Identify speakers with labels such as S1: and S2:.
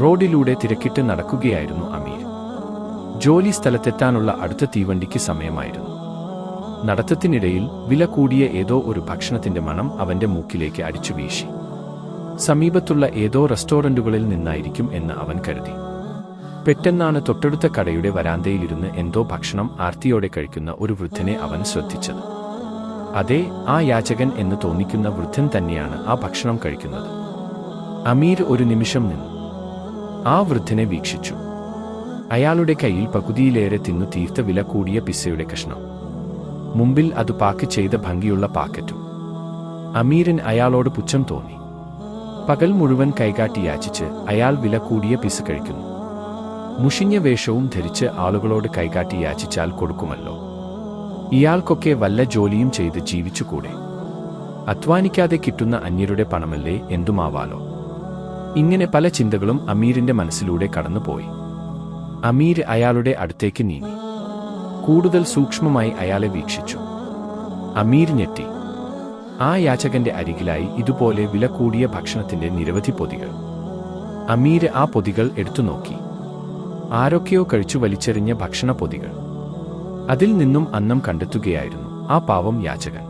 S1: റോഡിലൂടെ തിരക്കിട്ട് നടക്കുകയായിരുന്നു അമീർ. ജോലി സ്ഥലത്തെത്താനുള്ള അടുത്ത തീവണ്ടിക്ക് സമയമായിരുന്നു. നടത്തത്തിനിടയിൽ വില കൂടിയ ഏതോ ഒരു ഭക്ഷണത്തിന്റെ മണം അവന്റെ മൂക്കിലേക്ക് അടിച്ചു വീശി. സമീപത്തുള്ള ഏതോ റെസ്റ്റോറന്റുകളിൽ നിന്നായിരിക്കും എന്ന് അവൻ കരുതി. പെട്ടെന്നാണ് തൊട്ടടുത്ത കടയുടെ വരാന്തയിലിരുന്ന് എന്തോ ഭക്ഷണം ആർത്തിയോടെ കഴിക്കുന്ന ഒരു വൃദ്ധനെ അവൻ ശ്രദ്ധിച്ചത്. അതെ, ആ യാചകൻ എന്ന് തോന്നിക്കുന്ന വൃദ്ധൻ തന്നെയാണ് ആ ഭക്ഷണം കഴിക്കുന്നത്. അമീർ ഒരു നിമിഷം നിന്നു. ആ വൃദ്ധനെ വീക്ഷിച്ചു. അയാളുടെ കയ്യിൽ പകുതിയിലേറെ തിന്നു തീർത്ത വില കൂടിയ പിസ്സയുടെ കഷ്ണം. മുമ്പിൽ അത് പാക്ക് ചെയ്ത ഭംഗിയുള്ള പാക്കറ്റും. അമീറിന് അയാളോട് പുച്ഛം തോന്നി. പകൽ മുഴുവൻ കൈകാട്ടി യാചിച്ച് അയാൾ വില കൂടിയ പിസ്സ കഴിക്കുന്നു. മുഷിഞ്ഞ വേഷവും ധരിച്ച് ആളുകളോട് കൈകാട്ടി യാചിച്ചാൽ കൊടുക്കുമല്ലോ. ഇയാൾക്കൊക്കെ വല്ല ജോലിയും ചെയ്ത് ജീവിച്ചുകൂടെ? അധ്വാനിക്കാതെ കിട്ടുന്ന അന്യരുടെ പണമല്ലേ, എന്തുമാവാലോ. ഇങ്ങനെ പല ചിന്തകളും അമീറിന്റെ മനസ്സിലൂടെ കടന്നുപോയി. അമീർ അയാളുടെ അടുത്തേക്ക് നീങ്ങി. കൂടുതൽ സൂക്ഷ്മമായി അയാളെ വീക്ഷിച്ചു. അമീർ ഞെട്ടി. ആ യാചകന്റെ അരികിലായി ഇതുപോലെ വില കൂടിയ ഭക്ഷണത്തിന്റെ നിരവധി പൊതികൾ. അമീർ ആ പൊതികൾ എടുത്തു നോക്കി. ആരൊക്കെയോ കഴിച്ചു വലിച്ചെറിഞ്ഞ ഭക്ഷണ പൊതികൾ. അതിൽ നിന്നും അന്നം കണ്ടെത്തുകയായിരുന്നു ആ പാവം യാചകൻ.